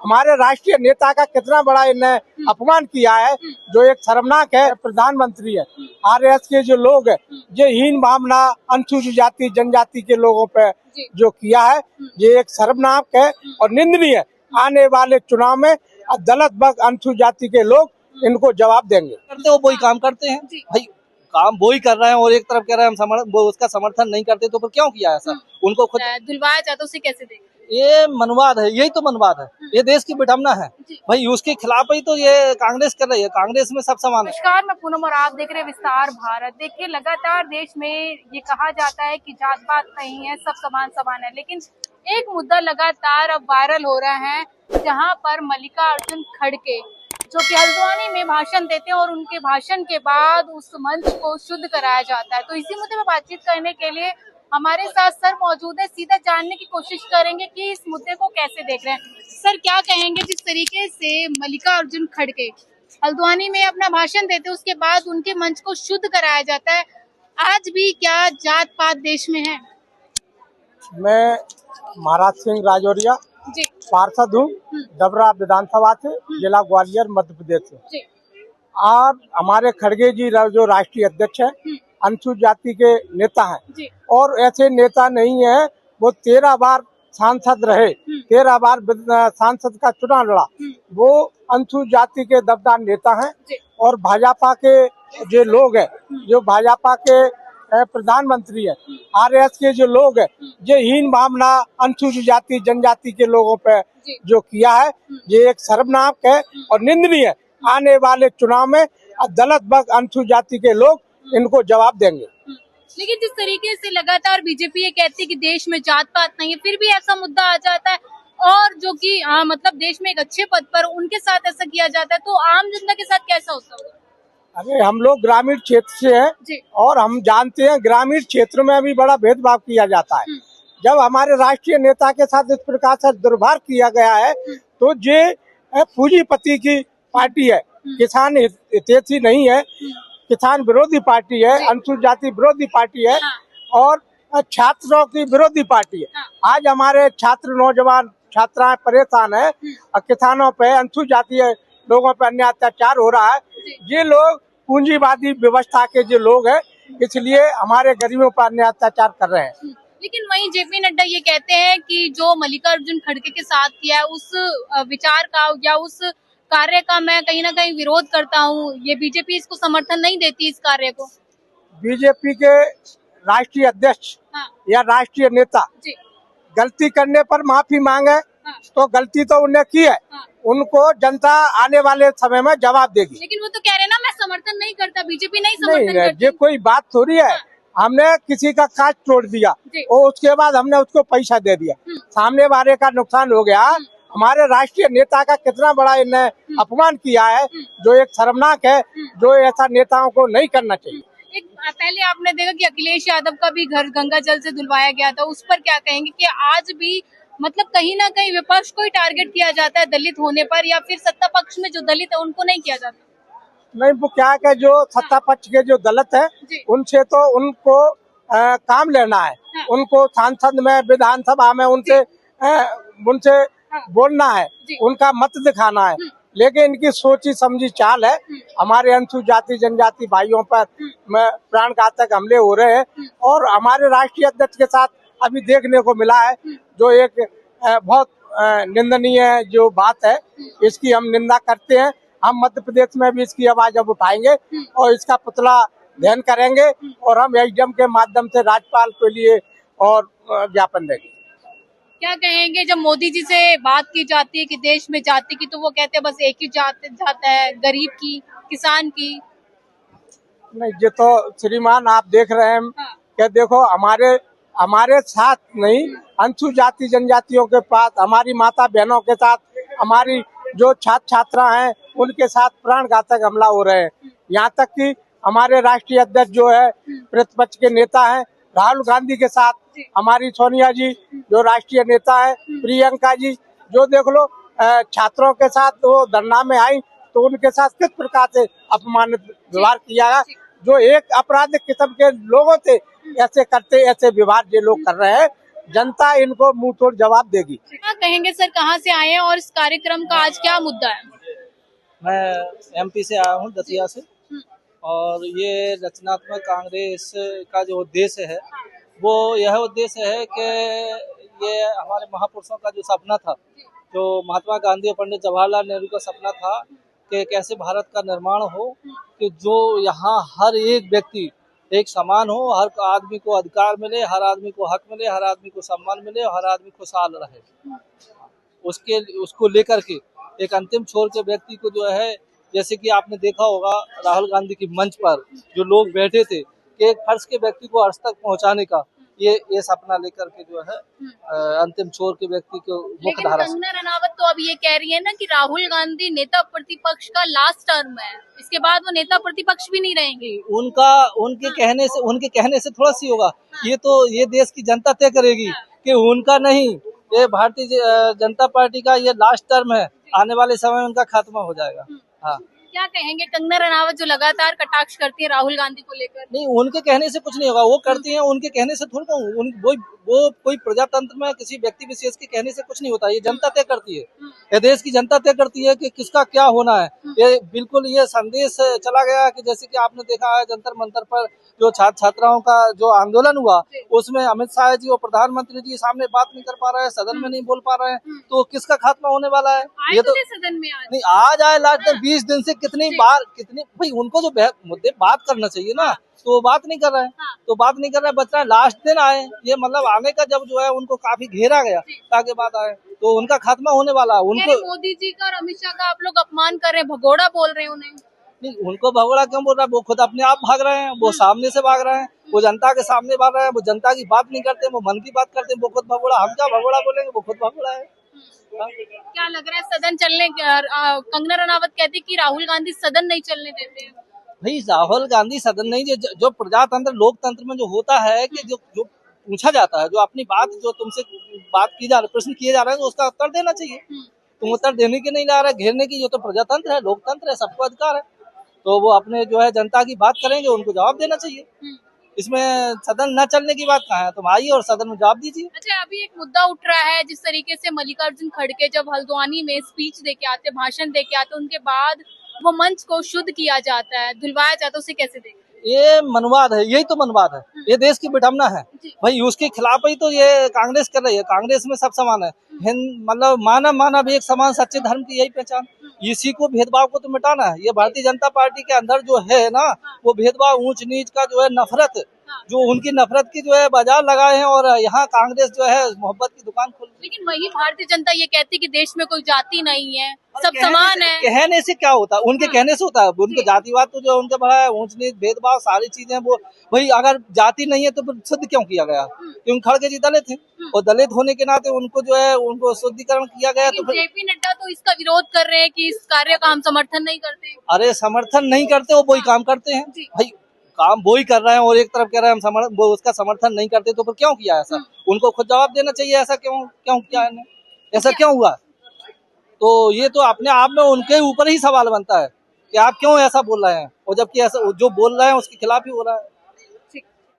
हमारे राष्ट्रीय नेता का कितना बड़ा इन्हें अपमान किया है, जो एक शर्मनाक है। प्रधानमंत्री है, आरएस के जो लोग है, ये हीन भावना अनुसूचित जाति जनजाति के लोगों पे जो किया है, ये एक शर्मनाक है और निंदनीय है। आने वाले चुनाव में दलित वर्ग अनुसूचित जाति के लोग इनको जवाब देंगे। करते वो वही काम करते हैं भाई, काम वो ही कर रहे हैं और एक तरफ कह रहे हैं हम वो उसका समर्थन नहीं करते, तो फिर क्यों किया ऐसा? उनको खुद दुलवाया जाता, उसे कैसे देखें? ये मनवाद है, यही तो मनवाद है, ये देश की विडम्बना है भाई। उसके खिलाफ ही तो ये कांग्रेस कर रही है, कांग्रेस में सब समान है। नमस्कार, मैं पूनम और आप देख रहे हैं विस्तार भारत। देखिए, लगातार देश में ये कहा जाता है कि जात पात नहीं है, सब समान समान है, लेकिन एक मुद्दा लगातार अब वायरल हो रहा है, जहाँ पर मल्लिकार्जुन खड़गे जो कि हल्द्वानी में भाषण देते हैं और उनके भाषण के बाद उस मंच को शुद्ध कराया जाता है। तो इसी मुद्दे पर बातचीत करने के लिए हमारे साथ सर मौजूद है। सीधा जानने की कोशिश करेंगे कि इस मुद्दे को कैसे देख रहे हैं। सर, क्या कहेंगे जिस तरीके से मल्लिकार्जुन खड़गे हल्द्वानी में अपना भाषण देते हैं, उसके बाद उनके मंच को शुद्ध कराया जाता है, आज भी क्या जात पात देश में है? मैं महाराज सिंह राजौरिया जी, पार्षद हूँ, डबरा विधानसभा से, जिला ग्वालियर, मध्य प्रदेश से। जी, और हमारे खड़गे जी जो राष्ट्रीय अध्यक्ष है, अनुसूचित जाति के नेता हैं, जी, और ऐसे नेता नहीं है, वो 13 बार सांसद रहे, 13 बार सांसद का चुनाव लड़ा, वो अनुसूचित जाति के दबदार नेता हैं। और भाजपा के जो लोग हैं, जो भाजपा के प्रधानमंत्री है, आरएस के जो लोग हैं, ये हीन भावना अनुसूचित जाति जनजाति के लोगों पे जो किया है, ये एक शर्मनाक है और निंदनीय है। आने वाले चुनाव में दलित वर्ग अनुसूचित जाति के लोग इनको जवाब देंगे। लेकिन जिस तरीके से लगातार बीजेपी ये कहती है कि देश में जात पात नहीं है, फिर भी ऐसा मुद्दा आ जाता है और जो कि मतलब देश में एक अच्छे पद पर उनके साथ ऐसा किया जाता है, तो आम जनता के साथ कैसा होता होगा? अरे, हम लोग ग्रामीण क्षेत्र से हैं और हम जानते हैं ग्रामीण क्षेत्र में भी बड़ा भेदभाव किया जाता है। जब हमारे राष्ट्रीय नेता के साथ इस प्रकार से दुर्भाव किया गया है, तो ये पूंजीपति की पार्टी है, किसान हितैषी नहीं है, किसान विरोधी पार्टी है, अनुसूचित जाति विरोधी पार्टी है और छात्रों की विरोधी पार्टी है। आज हमारे छात्र नौजवान छात्राएं परेशान है और किसानों पे, अनुसूचित जाति लोगों पे अन्याय अत्याचार हो रहा है। ये लोग पूंजीवादी व्यवस्था के जो लोग हैं, इसलिए हमारे गरीबों पर अन्याय अत्याचार कर रहे हैं। लेकिन वहीं जेपी नड्डा ये कहते हैं कि जो मल्लिकार्जुन खड़गे के साथ किया है, उस विचार का या उस कार्य का मैं कहीं ना कहीं विरोध करता हूँ। ये बीजेपी इसको समर्थन नहीं देती, इस कार्य को। बीजेपी के राष्ट्रीय अध्यक्ष या राष्ट्रीय नेता गलती करने पर माफी मांगे, तो गलती तो उन्हें की है, उनको जनता आने वाले समय में जवाब देगी। लेकिन वो तो कह रहे ना, मैं समर्थन नहीं करता, बीजेपी नहीं समर्थन करती। ये कोई बात थोड़ी है। हमने किसी का कांच तोड़ दिया और उसके बाद हमने उसको पैसा दे दिया, सामने वाले का नुकसान हो गया। हमारे राष्ट्रीय नेता का कितना बड़ा इन्हें अपमान किया है, जो एक शर्मनाक है, जो ऐसा नेताओं को नहीं करना चाहिए। एक पहले आपने देखा कि अखिलेश यादव का भी घर गंगा जल से धुलवाया गया था, उस पर क्या कहेंगे कि आज भी मतलब कहीं ना कहीं विपक्ष को ही टारगेट किया जाता है दलित होने पर, या फिर सत्ता पक्ष में जो दलित है उनको नहीं किया जाता? नहीं, वो क्या है, जो सत्ता पक्ष के जो दलित है, उनसे तो उनको काम लेना है, उनको सांसद में, विधानसभा में उनसे बोलना है, उनका मत दिखाना है। लेकिन इनकी सोची समझी चाल है। हमारे अनुसूचित जाति जनजाति भाइयों पर प्राण घातक हमले हो रहे हैं और हमारे राष्ट्रीय अध्यक्ष के साथ अभी देखने को मिला है, जो एक बहुत निंदनीय जो बात है, इसकी हम निंदा करते हैं। हम मध्य प्रदेश में भी इसकी आवाज अब उठाएंगे और इसका पुतला दहन करेंगे और हम एसडीएम के माध्यम से राज्यपाल के लिए और ज्ञापन देंगे। क्या कहेंगे जब मोदी जी से बात की जाती है कि देश में जाति की, तो वो कहते हैं बस एक ही जात है, गरीब की, किसान की? नहीं, ये तो श्रीमान आप देख रहे हैं कि देखो, हमारे साथ नहीं, अनुसूचित जाति जनजातियों के पास, हमारी माता बहनों के साथ, हमारी जो छात्र छात्रा हैं, उनके साथ प्राण घातक हमला हो रहे हैं। यहाँ तक कि हमारे राष्ट्रीय अध्यक्ष जो है, प्रतिपक्ष के नेता हैं, राहुल गांधी के साथ हमारी सोनिया जी जो राष्ट्रीय नेता है, प्रियंका जी, जो देख लो छात्रों के साथ वो धरना में आई, तो उनके साथ किस प्रकार से अपमानित व्यवहार किया गया। जो एक आपराधिक किस्म के लोगों से ऐसे करते, ऐसे व्यवहार ये लोग कर रहे हैं, जनता इनको मुंह तोड़ जवाब देगी। क्या कहेंगे सर, कहाँ से आए हैं और इस कार्यक्रम का आज क्या मुद्दा है? मैं एमपी से आया हूँ, दतिया से। और ये रचनात्मक कांग्रेस का जो उद्देश्य है वो यह उद्देश्य है कि ये हमारे महापुरुषों का जो सपना था, जो महात्मा गांधी और पंडित जवाहरलाल नेहरू का सपना था कि कैसे भारत का निर्माण हो, कि जो यहाँ हर एक व्यक्ति एक समान हो, हर आदमी को अधिकार मिले, हर आदमी को हक मिले, हर आदमी को सम्मान मिले और हर आदमी खुशहाल रहे। उसको लेकर के एक अंतिम छोर के व्यक्ति को जो है, जैसे कि आपने देखा होगा राहुल गांधी की मंच पर जो लोग बैठे थे कि एक फर्श के व्यक्ति को अर्श तक पहुंचाने का ये सपना लेकर के जो है अंतिम छोर के व्यक्ति को मुख्य धारा से। कंगना रनावत तो अब ये कह रही है ना कि राहुल गांधी नेता प्रतिपक्ष का लास्ट टर्म है, इसके बाद वो नेता प्रतिपक्ष भी नहीं रहेंगे। उनके कहने से थोड़ा सी होगा, ये देश की जनता तय करेगी कि उनका नहीं, ये भारतीय जनता पार्टी का ये लास्ट टर्म है, आने वाले समय में उनका खात्मा हो जाएगा। हाँ, क्या कहेंगे कंगना रनावत जो लगातार कटाक्ष करती है राहुल गांधी को लेकर? नहीं, उनके कहने से कुछ नहीं होगा, वो करती हैं, उनके कहने से थोड़ा वो कोई प्रजातंत्र में किसी व्यक्ति विशेष के कहने से कुछ नहीं होता, ये जनता तय करती है, ये देश की जनता तय करती है कि किसका क्या होना है। ये बिल्कुल ये संदेश चला गया कि जैसे कि आपने देखा है जंतर मंतर पर जो छात्र छात्राओं का जो आंदोलन हुआ, उसमें अमित शाह जी और प्रधानमंत्री जी सामने बात नहीं कर पा रहे हैं, सदन में नहीं बोल पा रहे हैं, तो किसका खात्मा होने वाला है? ये तो सदन में नहीं आज आए, लास्ट 20 दिन से कितनी बार भाई उनको जो मुद्दे बात करना चाहिए ना, तो वो बात नहीं कर रहे हैं, बच रहा है लास्ट दिन आए, ये मतलब आने का जब जो है उनको काफी घेरा गया ताकि बात आए, तो उनका खात्मा होने वाला है। उनको मोदी जी का और अमित शाह का आप लोग अपमान कर रहे हैं, भगोड़ा बोल रहे हैं उन्हें। नहीं, उनको भगोड़ा क्यों बोल रहा है? वो खुद अपने आप भाग रहे हैं, वो सामने से भाग रहे हैं, वो जनता के सामने भाग रहे हैं, वो जनता की बात नहीं करते, वो मन की बात करते हैं, वो खुद भगोड़ा। हम क्या भगोड़ा बोलेंगे, वो खुद भगोड़ा है। क्या लग रहा है सदन चलने, कंगना रनावत कहती कि राहुल गांधी सदन नहीं चलने देते हैं। भाई राहुल गांधी सदन नहीं, जो प्रजातंत्र लोकतंत्र में जो होता है कि जो पूछा जाता है, जो अपनी बात जो तुमसे बात की जा रही, प्रश्न किए जा रहे हैं, तो उसका उत्तर देना चाहिए। तुम उत्तर देने के नहीं ला रहे, घेरने की, जो तो प्रजातंत्र है, लोकतंत्र है, सबको अधिकार है, तो वो अपने जो है जनता की बात करेंगे, उनको जवाब देना चाहिए। इसमें सदन न चलने की बात कहाँ है? तुम आइए और सदन में जवाब दीजिए। अच्छा, अभी एक मुद्दा उठ रहा है, जिस तरीके से मल्लिकार्जुन खड़गे जब हल्द्वानी में स्पीच देके आते, भाषण देके आते, उनके बाद वो मंच को शुद्ध किया जाता है, धुलवाया जाता है, उसे कैसे देखें? ये मनवाद है, यही तो मनवाद है, ये देश की विडम्बना है भाई। उसके खिलाफ ही तो ये कांग्रेस कर रही है। कांग्रेस में सब समान है, मतलब मानव एक समान, सच्चे धर्म की यही पहचान। इसी को भेदभाव को तो मिटाना है। ये भारतीय जनता पार्टी के अंदर जो है ना, वो भेदभाव, ऊंच नीच का जो है नफरत, जो उनकी नफरत की जो है बाजार लगाए हैं, और यहाँ कांग्रेस जो है मोहब्बत की दुकान खोल। लेकिन वही भारतीय जनता ये कहती है कि देश में कोई जाति नहीं है, सब समान है। कहने से क्या होता है? उनके कहने से होता है? उनको जातिवाद तो जो उनका बड़ा है, ऊंच नीच, भेदभाव, सारी चीजें वो भाई। अगर जाति नहीं है तो फिर शुद्ध क्यों किया गया? क्योंकि खड़गे जी दलित थे, और दलित होने के नाते उनको जो है उनको शुद्धिकरण किया गया। तो जेपी नड्डा तो इसका विरोध कर रहे हैं कि इस कार्य का हम समर्थन नहीं करते। अरे समर्थन नहीं करते, वो वही काम करते हैं भाई, काम वो ही कर रहे हैं, और एक तरफ कह रहे हैं हम वो उसका समर्थन नहीं करते, तो फिर क्यों किया ऐसा? उनको खुद जवाब देना चाहिए, ऐसा क्यों किया है, ऐसा क्यों हुआ? तो ये तो अपने आप में उनके ऊपर ही सवाल बनता है कि आप क्यों ऐसा बोल रहे हैं, और जबकि ऐसा जो बोल रहे हैं उसके खिलाफ ही हो रहा है।